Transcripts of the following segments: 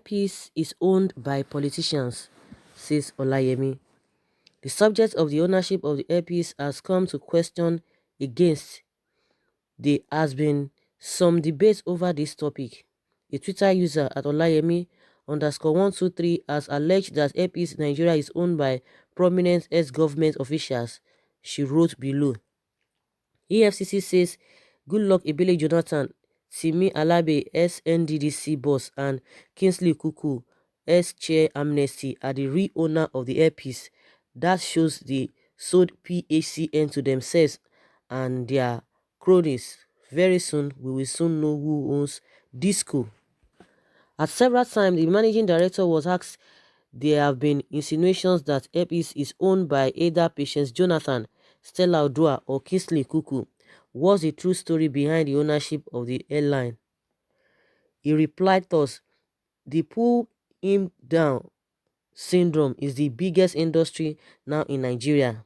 airpiece is owned by politicians, says Olayemi. The subject of the ownership of the airpiece has come to question against. There has been some debate over this topic. A Twitter user at Olayemi_123 has alleged that airpiece Nigeria is owned by prominent ex-government officials. She wrote below. EFCC says Goodluck Ebele Jonathan, Timi Alabe SNDDC boss and Kingsley Kuku S-Chair Amnesty are the real owner of the airpiece. That shows they sold PHCN to themselves and their cronies. Very soon, we will soon know who owns Disco. At several times, the managing director was asked there have been insinuations that airpiece is owned by either Patience Jonathan, Stella Odua or Kingsley Kuku. What's the true story behind the ownership of the airline? He replied thus, the pull him down syndrome is the biggest industry now in Nigeria.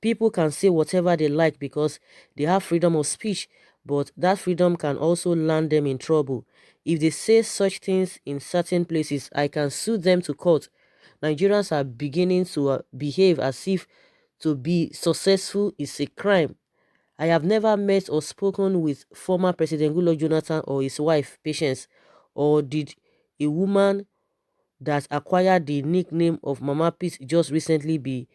People can say whatever they like because they have freedom of speech, but that freedom can also land them in trouble. If they say such things in certain places, I can sue them to court. Nigerians are beginning to behave as if to be successful is a crime. I have never met or spoken with former President Goodluck Jonathan or his wife, Patience, or did a woman that acquired the nickname of Mama Peace just recently be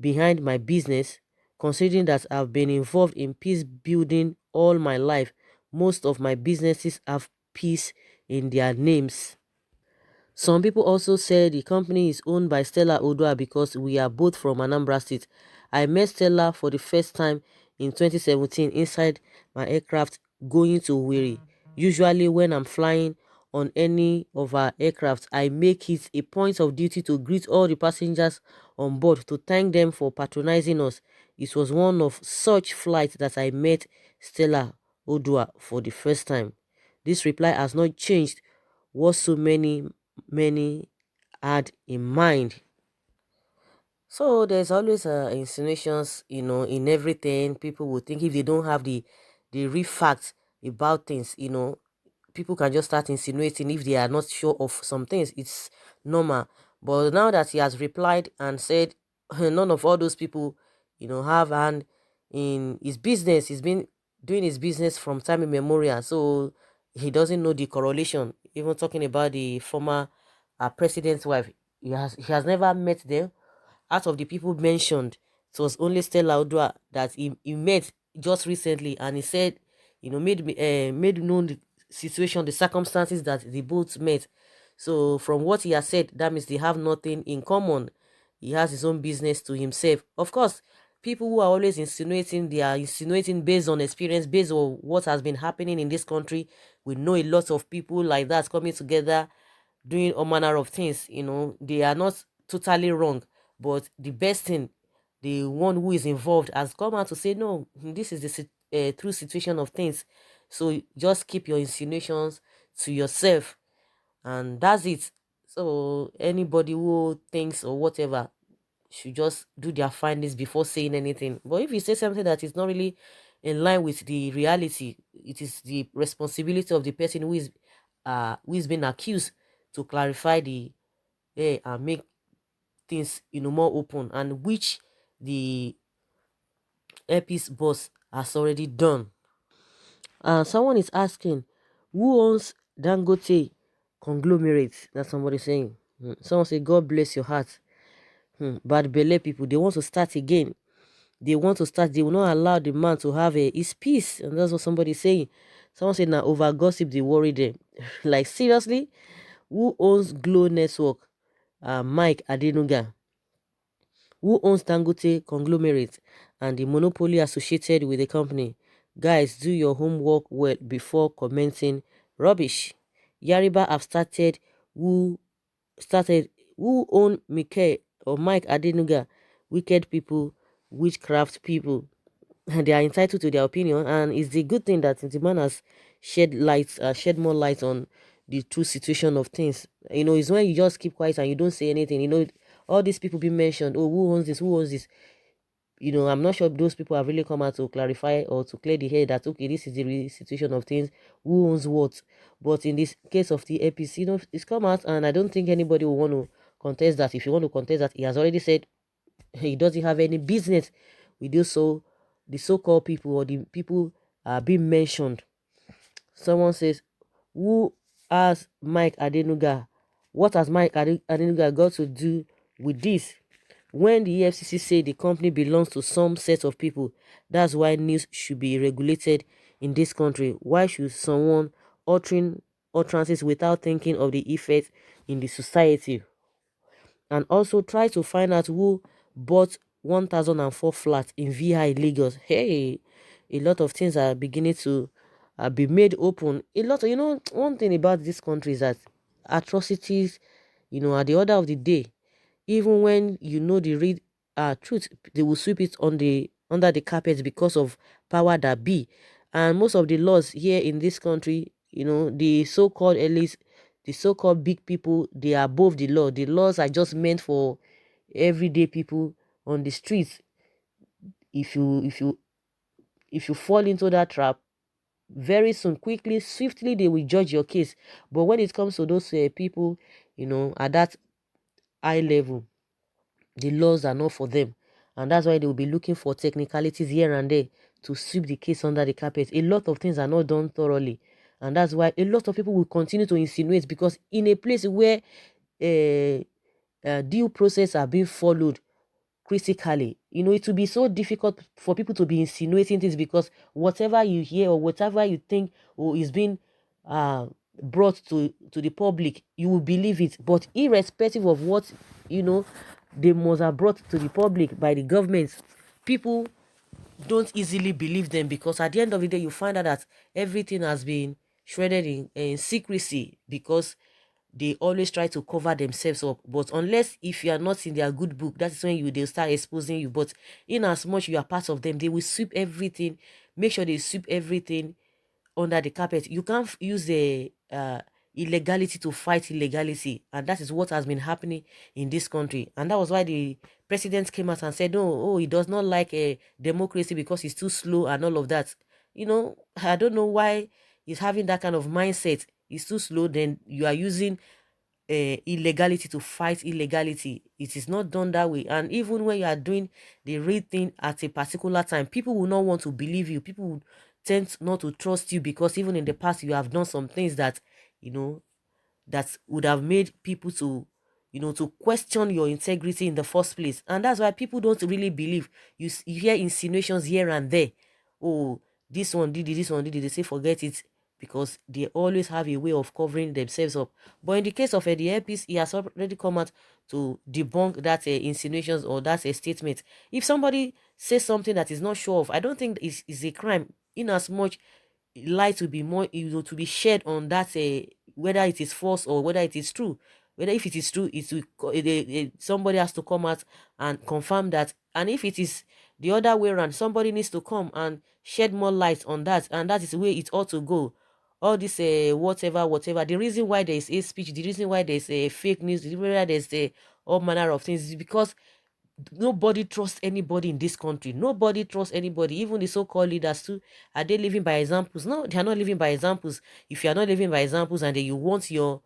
behind my business, considering that I've been involved in peace building all my life. Most of my businesses have peace in their names. Some people also say the company is owned by Stella Odua because we are both from Anambra State. I met Stella for the first time in 2017 inside my aircraft going to Wiri. Usually when I'm flying on any of our aircraft, I make it a point of duty to greet all the passengers on board to thank them for patronizing us. It was one of such flights that I met Stella Odua for the first time. This reply has not changed what so many had in mind. So there's always insinuations, in everything. People will think if they don't have the real facts about things, people can just start insinuating if they are not sure of some things. It's normal. But now that he has replied and said none of all those people, have hand in his business. He's been doing his business from time immemorial. So he doesn't know the correlation. Even talking about the former president's wife, he has never met them. Out of the people mentioned, it was only Stella Odua that he met just recently, and he said, made known the situation, the circumstances that they both met. So from what he has said, that means they have nothing in common. He has his own business to himself. Of course, people who are always insinuating, they are insinuating based on experience, based on what has been happening in this country. We know a lot of people like that coming together, doing all manner of things. They are not totally wrong, but the best thing, the one who is involved has come out to say, no, this is the true situation of things. So just keep your insinuations to yourself, and that's it. So anybody who thinks or whatever should just do their findings before saying anything. But if you say something that is not really in line with the reality, it is the responsibility of the person who is being accused to clarify the and make things more open, and which the airpiece boss has already done. Someone is asking, who owns Dangote conglomerate? That's somebody saying. Someone say, God bless your heart. Bad belle people, they want to start again. They want to start. They will not allow the man to have his peace, and that's what somebody is saying. Someone said, now over gossip they worry them. Like seriously, who owns Glow Network? Mike Adenuga. Who owns Dangote conglomerate and the monopoly associated with the company? Guys, do your homework well before commenting rubbish. Yariba have started who own Mike or Mike Adenuga? Wicked people, witchcraft people. And they are entitled to their opinion, and it's a good thing that the man has shed more light on the true situation of things. It's when you just keep quiet and you don't say anything. All these people being mentioned. Oh, who owns this? Who owns this? I'm not sure those people have really come out to clarify or to clear the air that, okay, this is the real situation of things, who owns what. But in this case of the APC, it's come out, and I don't think anybody will want to contest that. If you want to contest that, he has already said he doesn't have any business with those, so the so-called people or the people are being mentioned. Someone says, who has Mike Adenuga? What has Mike Adenuga got to do with this? When the EFCC say the company belongs to some set of people, that's why news should be regulated in this country. Why should someone uttering utterances without thinking of the effect in the society? And also try to find out who bought 1004 flats in VI Lagos. Hey, a lot of things are beginning to be made open. A lot of, one thing about this country is that atrocities, at the order of the day. Even when the real truth, they will sweep it on the under the carpet because of power that be. And most of the laws here in this country, the so-called elites, the so-called big people, they are above the law. The laws are just meant for everyday people on the streets. If you fall into that trap, very soon, quickly, swiftly, they will judge your case. But when it comes to those people, at that high level, the laws are not for them, and that's why they will be looking for technicalities here and there to sweep the case under the carpet. A lot of things are not done thoroughly, and that's why a lot of people will continue to insinuate, because in a place where due process are being followed critically, it will be so difficult for people to be insinuating things, because whatever you hear or whatever you think or is being uh, brought to the public, you will believe it. But irrespective of what they must have brought to the public by the government, people don't easily believe them, because at the end of the day you find out that everything has been shredded in secrecy, because they always try to cover themselves up. But unless if you are not in their good book, that's when they'll start exposing you. But in as much you are part of them, they will sweep everything, make sure they sweep everything under the carpet. You can't use the illegality to fight illegality, and that is what has been happening in this country. And that was why the president came out and said, no, he does not like a democracy because it's too slow and all of that. I don't know why he's having that kind of mindset. It's too slow, then you are using illegality to fight illegality. It is not done that way. And even when you are doing the real thing at a particular time, people will not want to believe you. People will tend not to trust you, because even in the past you have done some things that you know that would have made people to question your integrity in the first place. And that's why people don't really believe you. You hear insinuations here and there. Oh, this one did it, this one did it. They say forget it, because they always have a way of covering themselves up. But in the case of the Airpiece, he has already come out to debunk that insinuations or that statement. If somebody says something that is not sure of, I don't think is a crime, in as much light to be more, to be shared on that, whether it is false or whether it is true. Whether if it is true, somebody has to come out and confirm that. And if it is the other way around, somebody needs to come and shed more light on that, and that is the way it ought to go. All this whatever, the reason why there is a speech, the reason why there's a fake news, the reason why there's all manner of things, is because nobody trusts anybody in this country. Nobody trusts anybody. Even the so-called leaders too, are they living by examples? No, they are not living by examples. If you are not living by examples, and then you want your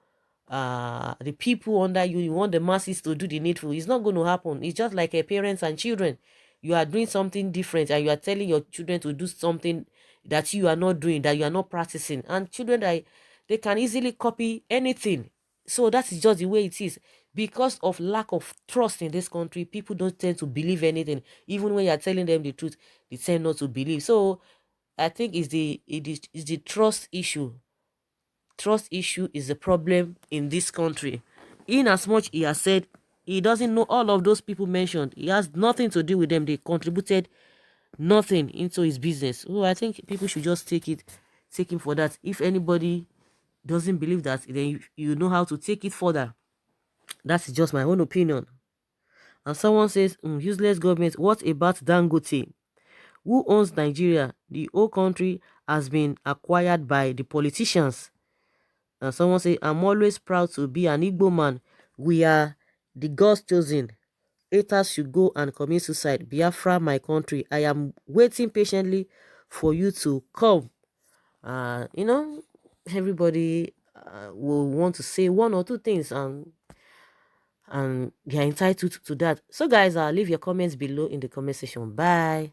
the people under you, you want the masses to do the needful, it's not going to happen. It's just like parents and children. You are doing something different, and you are telling your children to do something that you are not doing, that you are not practicing. And children, they can easily copy anything. So that is just the way it is. Because of lack of trust in this country, people don't tend to believe anything. Even when you are telling them the truth, they tend not to believe. So I think it's the trust issue. Trust issue is the problem in this country. In as much he has said he doesn't know all of those people mentioned, he has nothing to do with them. They contributed nothing into his business. So I think people should just take him for that. If anybody doesn't believe that, then you know how to take it further. That's just my own opinion. And someone says, useless government. What about Dangote? Who owns Nigeria? The whole country has been acquired by the politicians. And someone say, I'm always proud to be an Igbo man. We are the God's chosen. haters should go and commit suicide. Biafra, my country, I am waiting patiently for you to come. You know, everybody will want to say one or two things, and they are entitled to that. So guys, leave your comments below in the comment section. Bye.